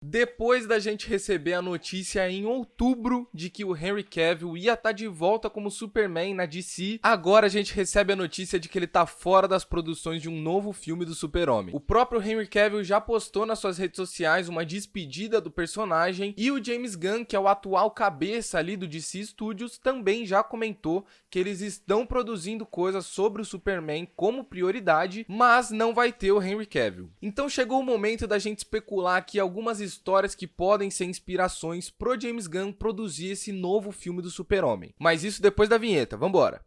Depois da gente receber a notícia em outubro de que o Henry Cavill ia estar de volta como Superman na DC, agora a gente recebe a notícia de que ele tá fora das produções de um novo filme do Super-Homem. O próprio Henry Cavill já postou nas suas redes sociais uma despedida do personagem e o James Gunn, que é o atual cabeça ali do DC Studios, também já comentou que eles estão produzindo coisas sobre o Superman como prioridade, mas não vai ter o Henry Cavill. Então chegou o momento da gente especular aqui algumas histórias que podem ser inspirações pro James Gunn produzir esse novo filme do Super-Homem. Mas isso depois da vinheta, vambora!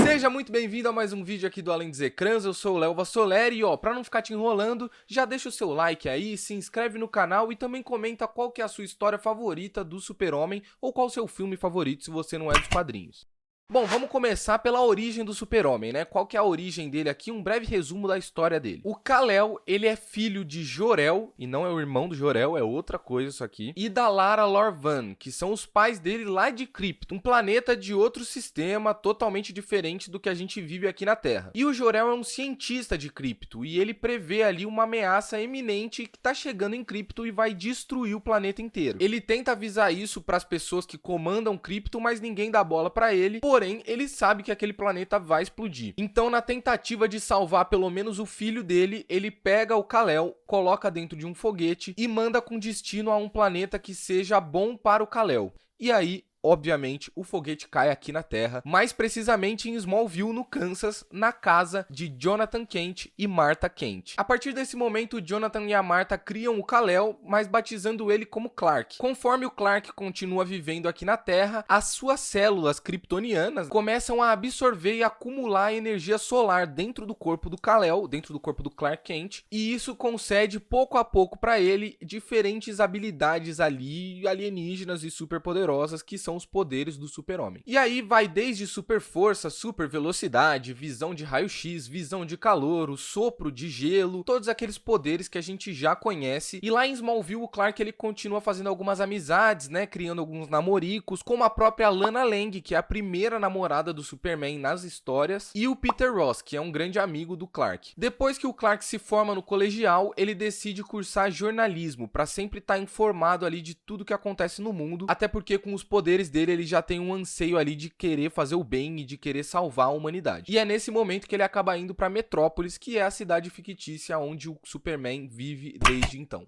Seja muito bem-vindo a mais um vídeo aqui do Além dos Ecrãs, eu sou o Léo Vassoleri e pra não ficar te enrolando, já deixa o seu like aí, se inscreve no canal e também comenta qual que é a sua história favorita do Super-Homem ou qual o seu filme favorito se você não é dos quadrinhos. Bom, vamos começar pela origem do Super-Homem, né? Qual que é a origem dele aqui? Um breve resumo da história dele. O Kal-El, ele é filho de Jor-El, e não é o irmão do Jor-El, é outra coisa isso aqui, e da Lara Lor-Van, que são os pais dele lá de Krypton, um planeta de outro sistema totalmente diferente do que a gente vive aqui na Terra. E o Jor-El é um cientista de Krypton, e ele prevê ali uma ameaça iminente que tá chegando em Krypton e vai destruir o planeta inteiro. Ele tenta avisar isso para as pessoas que comandam Krypton, mas ninguém dá bola para ele. Porém, ele sabe que aquele planeta vai explodir. Então, na tentativa de salvar pelo menos o filho dele, ele pega o Kal-El, coloca dentro de um foguete e manda com destino a um planeta que seja bom para o Kal-El. E aí, obviamente, o foguete cai aqui na Terra, mais precisamente em Smallville, no Kansas, na casa de Jonathan Kent e Martha Kent. A partir desse momento, o Jonathan e a Martha criam o Kal-El, mas batizando ele como Clark. Conforme o Clark continua vivendo aqui na Terra, as suas células kryptonianas começam a absorver e acumular energia solar dentro do corpo do Kal-El, dentro do corpo do Clark Kent, e isso concede pouco a pouco para ele diferentes habilidades ali alienígenas e superpoderosas que são os poderes do Super-Homem. E aí vai desde super força, super velocidade, visão de raio-x, visão de calor, o sopro de gelo, todos aqueles poderes que a gente já conhece. E lá em Smallville, o Clark ele continua fazendo algumas amizades, né, criando alguns namoricos, como a própria Lana Lang, que é a primeira namorada do Superman nas histórias, e o Peter Ross, que é um grande amigo do Clark. Depois que o Clark se forma no colegial, ele decide cursar jornalismo, para sempre estar informado ali de tudo que acontece no mundo, até porque com os poderes dele, ele já tem um anseio ali de querer fazer o bem e de querer salvar a humanidade. E é nesse momento que ele acaba indo para Metrópolis, que é a cidade fictícia onde o Superman vive desde então.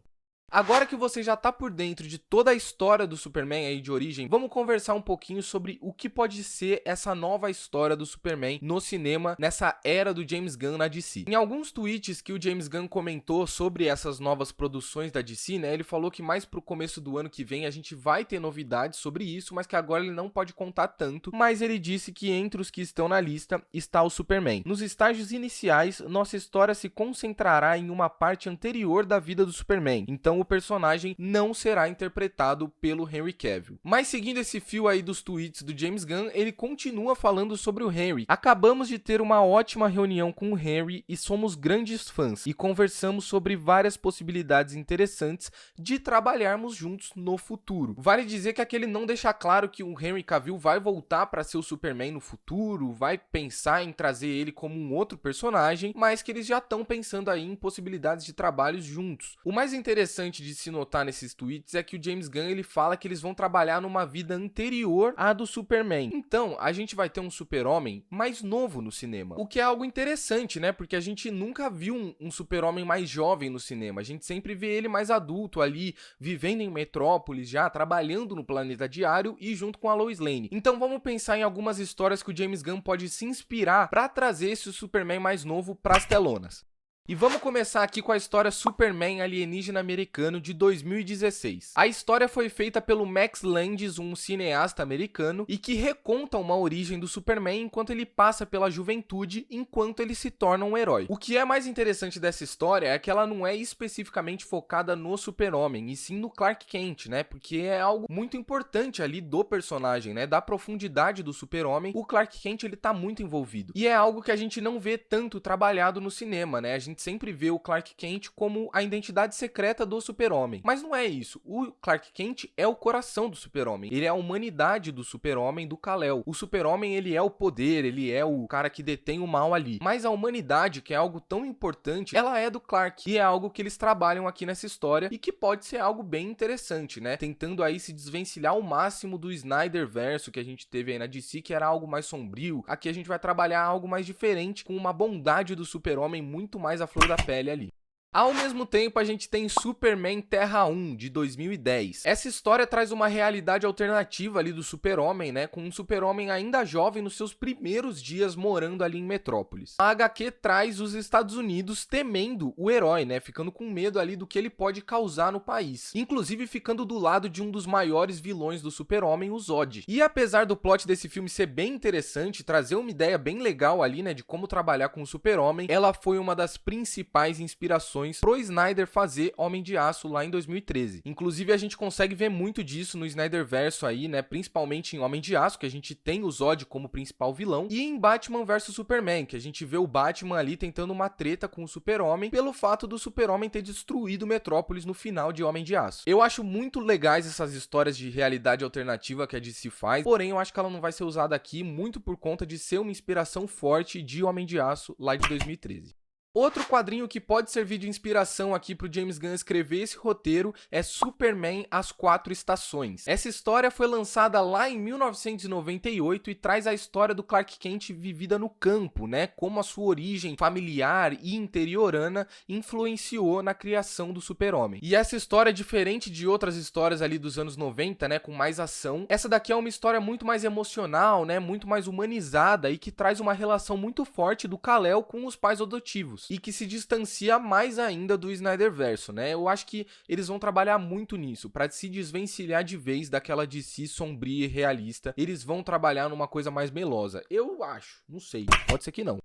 Agora que você já tá por dentro de toda a história do Superman aí de origem, vamos conversar um pouquinho sobre o que pode ser essa nova história do Superman no cinema, nessa era do James Gunn na DC. Em alguns tweets que o James Gunn comentou sobre essas novas produções da DC, né, ele falou que mais pro começo do ano que vem a gente vai ter novidades sobre isso, mas que agora ele não pode contar tanto, mas ele disse que entre os que estão na lista está o Superman. Nos estágios iniciais, nossa história se concentrará em uma parte anterior da vida do Superman, então o personagem não será interpretado pelo Henry Cavill. Mas seguindo esse fio aí dos tweets do James Gunn, ele continua falando sobre o Henry. Acabamos de ter uma ótima reunião com o Henry e somos grandes fãs e conversamos sobre várias possibilidades interessantes de trabalharmos juntos no futuro. Vale dizer que aquele não deixa claro que o Henry Cavill vai voltar para ser o Superman no futuro, vai pensar em trazer ele como um outro personagem, mas que eles já estão pensando aí em possibilidades de trabalhos juntos. O mais interessante de se notar nesses tweets é que o James Gunn ele fala que eles vão trabalhar numa vida anterior à do Superman. Então, a gente vai ter um Super-Homem mais novo no cinema. O que é algo interessante, né? Porque a gente nunca viu um Super-Homem mais jovem no cinema. A gente sempre vê ele mais adulto ali, vivendo em Metrópolis já, trabalhando no planeta diário e junto com a Lois Lane. Então, vamos pensar em algumas histórias que o James Gunn pode se inspirar para trazer esse Superman mais novo para as telonas. E vamos começar aqui com a história Superman Alienígena Americano de 2016. A história foi feita pelo Max Landis, um cineasta americano, e que reconta uma origem do Superman enquanto ele passa pela juventude, enquanto ele se torna um herói. O que é mais interessante dessa história é que ela não é especificamente focada no Super-Homem, e sim no Clark Kent, né? Porque é algo muito importante ali do personagem, né? Da profundidade do Super-Homem, o Clark Kent ele tá muito envolvido. E é algo que a gente não vê tanto trabalhado no cinema, né? A gente gente sempre vê o Clark Kent como a identidade secreta do Super-Homem. Mas não é isso. O Clark Kent é o coração do Super-Homem. Ele é a humanidade do Super-Homem, do Kal-El. O Super-Homem, ele é o poder, ele é o cara que detém o mal ali. Mas a humanidade, que é algo tão importante, ela é do Clark. E é algo que eles trabalham aqui nessa história e que pode ser algo bem interessante, né? Tentando aí se desvencilhar ao máximo do Snyderverso que a gente teve aí na DC, que era algo mais sombrio. Aqui a gente vai trabalhar algo mais diferente, com uma bondade do Super-Homem muito mais à flor da pele ali. Ao mesmo tempo, a gente tem Superman Terra 1, de 2010. Essa história traz uma realidade alternativa ali do Super-Homem, né? Com um Super-Homem ainda jovem nos seus primeiros dias morando ali em Metrópolis. A HQ traz os Estados Unidos temendo o herói, né? Ficando com medo ali do que ele pode causar no país. Inclusive ficando do lado de um dos maiores vilões do Super-Homem, o Zod. E apesar do plot desse filme ser bem interessante, trazer uma ideia bem legal ali, né? De como trabalhar com o Super-Homem, ela foi uma das principais inspirações pro Snyder fazer Homem de Aço lá em 2013. Inclusive a gente consegue ver muito disso no Snyderverso aí, né, principalmente em Homem de Aço, que a gente tem o Zod como principal vilão, e em Batman vs Superman, que a gente vê o Batman ali tentando uma treta com o Super-Homem pelo fato do Super-Homem ter destruído Metrópolis no final de Homem de Aço. Eu acho muito legais essas histórias de realidade alternativa que a DC faz, porém eu acho que ela não vai ser usada aqui muito por conta de ser uma inspiração forte de Homem de Aço lá de 2013. Outro quadrinho que pode servir de inspiração aqui pro James Gunn escrever esse roteiro é Superman As Quatro Estações. Essa história foi lançada lá em 1998 e traz a história do Clark Kent vivida no campo, né? Como a sua origem familiar e interiorana influenciou na criação do Super-Homem. E essa história é diferente de outras histórias ali dos anos 90, né? Com mais ação. Essa daqui é uma história muito mais emocional, né? Muito mais humanizada e que traz uma relação muito forte do Kal-El com os pais adotivos. E que se distancia mais ainda do Snyderverso, né? Eu acho que eles vão trabalhar muito nisso, pra se desvencilhar de vez daquela DC sombria e realista. Eles vão trabalhar numa coisa mais melosa. Eu acho, não sei, pode ser que não.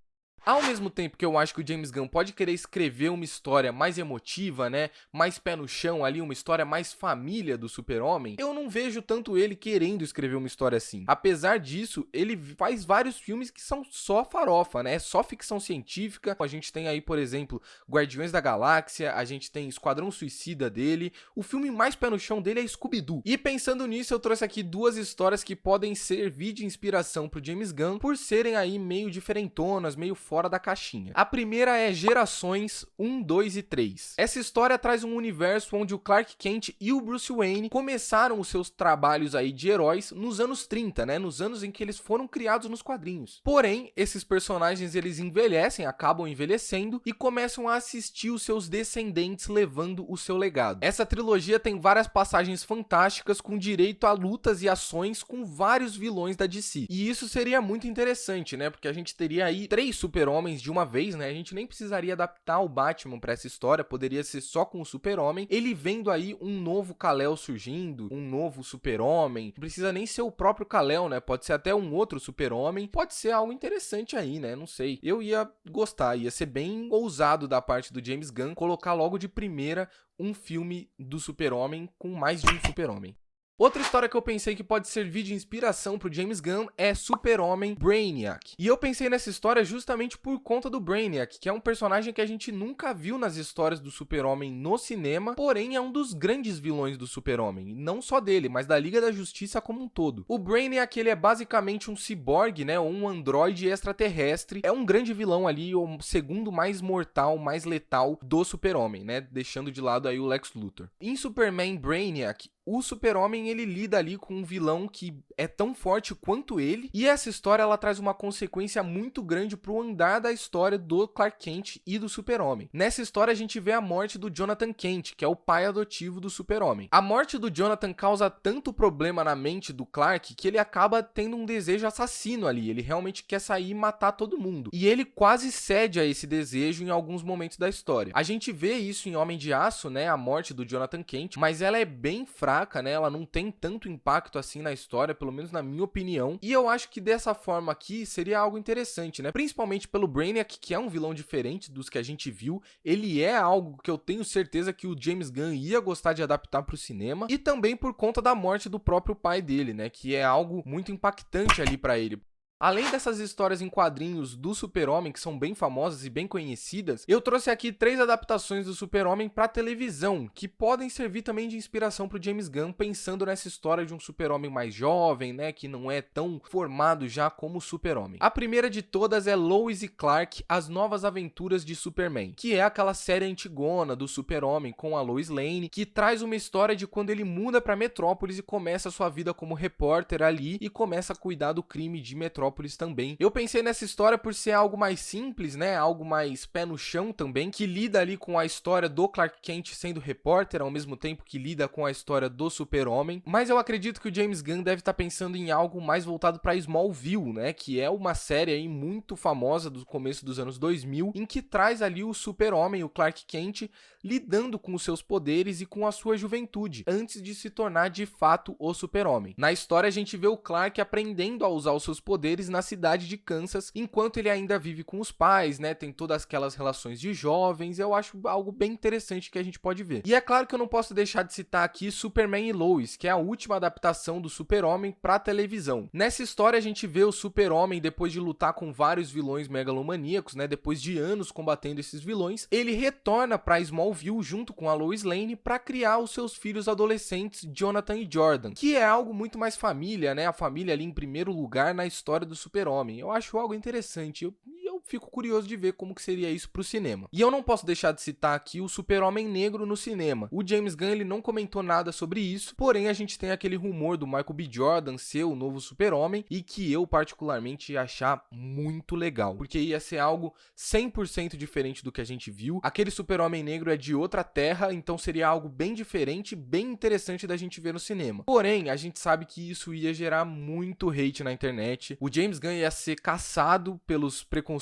Ao mesmo tempo que eu acho que o James Gunn pode querer escrever uma história mais emotiva, né, mais pé no chão ali, uma história mais família do Super-Homem, eu não vejo tanto ele querendo escrever uma história assim. Apesar disso, ele faz vários filmes que são só farofa, né, só ficção científica. A gente tem aí, por exemplo, Guardiões da Galáxia, a gente tem Esquadrão Suicida dele, o filme mais pé no chão dele é Scooby-Doo. E pensando nisso, eu trouxe aqui duas histórias que podem servir de inspiração pro James Gunn, por serem aí meio diferentonas, meio fora da caixinha. A primeira é Gerações 1, 2 e 3. Essa história traz um universo onde o Clark Kent e o Bruce Wayne começaram os seus trabalhos aí de heróis nos anos 30, né, nos anos em que eles foram criados nos quadrinhos. Porém, esses personagens eles envelhecem, acabam envelhecendo e começam a assistir os seus descendentes levando o seu legado. Essa trilogia tem várias passagens fantásticas com direito a lutas e ações com vários vilões da DC. E isso seria muito interessante, né, porque a gente teria aí 3 Super-Homens de uma vez, né? A gente nem precisaria adaptar o Batman pra essa história, poderia ser só com o Super-Homem. Ele vendo aí um novo Kal-El surgindo, um novo Super-Homem. Não precisa nem ser o próprio Kal-El, né? Pode ser até um outro Super-Homem. Pode ser algo interessante aí, né? Não sei. Eu ia gostar, ia ser bem ousado da parte do James Gunn colocar logo de primeira um filme do Super-Homem com mais de um Super-Homem. Outra história que eu pensei que pode servir de inspiração pro James Gunn é Super-Homem Brainiac. E eu pensei nessa história justamente por conta do Brainiac, que é um personagem que a gente nunca viu nas histórias do Super-Homem no cinema, porém é um dos grandes vilões do Super-Homem, não só dele, mas da Liga da Justiça como um todo. O Brainiac, ele é basicamente um ciborgue, né, ou um androide extraterrestre, é um grande vilão ali, o segundo mais mortal, mais letal do Super-Homem, né, deixando de lado aí o Lex Luthor. Em Superman Brainiac, o Super-Homem, ele lida ali com um vilão que é tão forte quanto ele, e essa história ela traz uma consequência muito grande pro andar da história do Clark Kent e do Super-Homem. Nessa história a gente vê a morte do Jonathan Kent, que é o pai adotivo do Super-Homem. A morte do Jonathan causa tanto problema na mente do Clark que ele acaba tendo um desejo assassino ali, ele realmente quer sair e matar todo mundo. E ele quase cede a esse desejo em alguns momentos da história. A gente vê isso em Homem de Aço, né, a morte do Jonathan Kent, mas ela é bem fraca, né? Ela não tem tanto impacto assim na história, pelo menos na minha opinião. E eu acho que dessa forma aqui seria algo interessante, né? Principalmente pelo Brainiac, que é um vilão diferente dos que a gente viu. Ele é algo que eu tenho certeza que o James Gunn ia gostar de adaptar pro cinema. E também por conta da morte do próprio pai dele, né? Que é algo muito impactante ali pra ele. Além dessas histórias em quadrinhos do Super-Homem, que são bem famosas e bem conhecidas, eu trouxe aqui 3 adaptações do Super-Homem para televisão, que podem servir também de inspiração para o James Gunn, pensando nessa história de um Super-Homem mais jovem, né, que não é tão formado já como o Super-Homem. A primeira de todas é Lois e Clark, As Novas Aventuras de Superman, que é aquela série antigona do Super-Homem com a Lois Lane, que traz uma história de quando ele muda para Metrópolis e começa a sua vida como repórter ali e começa a cuidar do crime de Metrópolis também. Eu pensei nessa história por ser algo mais simples, né, algo mais pé no chão também, que lida ali com a história do Clark Kent sendo repórter, ao mesmo tempo que lida com a história do Super-Homem, mas eu acredito que o James Gunn deve estar pensando em algo mais voltado para Smallville, né, que é uma série aí muito famosa do começo dos anos 2000, em que traz ali o Super-Homem, o Clark Kent, lidando com os seus poderes e com a sua juventude, antes de se tornar de fato o Super-Homem. Na história a gente vê o Clark aprendendo a usar os seus poderes na cidade de Kansas, enquanto ele ainda vive com os pais, né, tem todas aquelas relações de jovens. Eu acho algo bem interessante que a gente pode ver. E é claro que eu não posso deixar de citar aqui Superman e Lois, que é a última adaptação do Super-Homem para televisão. Nessa história a gente vê o Super-Homem, depois de lutar com vários vilões megalomaníacos, né, depois de anos combatendo esses vilões, ele retorna para Smallville junto com a Lois Lane para criar os seus filhos adolescentes, Jonathan e Jordan, que é algo muito mais família, né, a família ali em primeiro lugar na história do Super-Homem. Eu acho algo interessante. Eu fico curioso de ver como que seria isso pro cinema. E eu não posso deixar de citar aqui o Super-Homem Negro no cinema. O James Gunn ele não comentou nada sobre isso, porém a gente tem aquele rumor do Michael B. Jordan ser o novo Super-Homem e que eu particularmente ia achar muito legal, porque ia ser algo 100% diferente do que a gente viu. Aquele Super-Homem Negro é de outra terra, então seria algo bem diferente, bem interessante da gente ver no cinema. Porém, a gente sabe que isso ia gerar muito hate na internet. O James Gunn ia ser caçado pelos preconceitos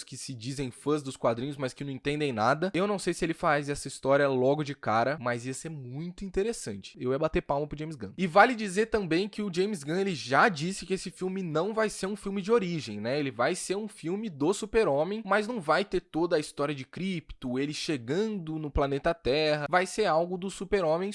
que se dizem fãs dos quadrinhos, mas que não entendem nada. Eu não sei se ele faz essa história logo de cara, mas ia ser muito interessante. Eu ia bater palma pro James Gunn. E vale dizer também que o James Gunn ele já disse que esse filme não vai ser um filme de origem, né? Ele vai ser um filme do Super-Homem, mas não vai ter toda a história de Krypto, ele chegando no planeta Terra. Vai ser algo do Super-Homem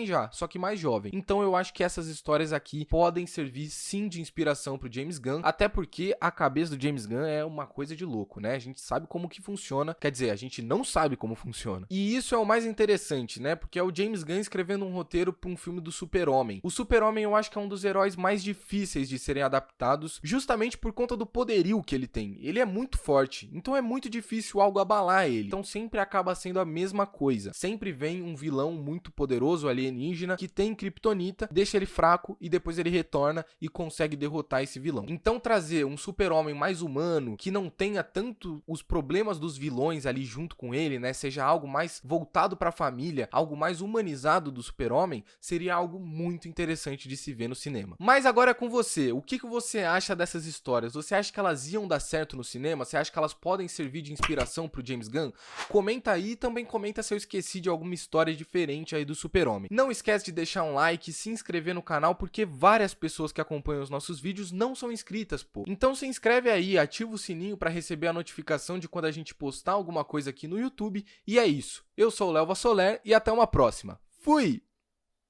já, só que mais jovem. Então eu acho que essas histórias aqui podem servir sim de inspiração pro James Gunn, até porque a cabeça do James Gunn é uma coisa de louco, né? A gente sabe como que funciona, quer dizer, a gente não sabe como funciona. E isso é o mais interessante, né? Porque é o James Gunn escrevendo um roteiro para um filme do Super-Homem. O Super-Homem eu acho que é um dos heróis mais difíceis de serem adaptados, justamente por conta do poderio que ele tem. Ele é muito forte, então é muito difícil algo abalar ele. Então sempre acaba sendo a mesma coisa. Sempre vem um vilão muito poderoso alienígena que tem kryptonita, deixa ele fraco e depois ele retorna e consegue derrotar esse vilão. Então trazer um Super-Homem mais humano, que não tenha tanto os problemas dos vilões ali junto com ele, né, seja algo mais voltado para a família, algo mais humanizado do Super-Homem, seria algo muito interessante de se ver no cinema. Mas agora é com você, o que você acha dessas histórias? Você acha que elas iam dar certo no cinema? Você acha que elas podem servir de inspiração pro James Gunn? Comenta aí e também comenta se eu esqueci de alguma história diferente aí do Super-Homem. Não esquece de deixar um like e se inscrever no canal, porque várias pessoas que acompanham os nossos vídeos não são inscritas, pô. Então se inscreve aí, ativa o sininho para receber a notificação de quando a gente postar alguma coisa aqui no YouTube. E é isso. Eu sou o Léo Vassoler e até uma próxima. Fui!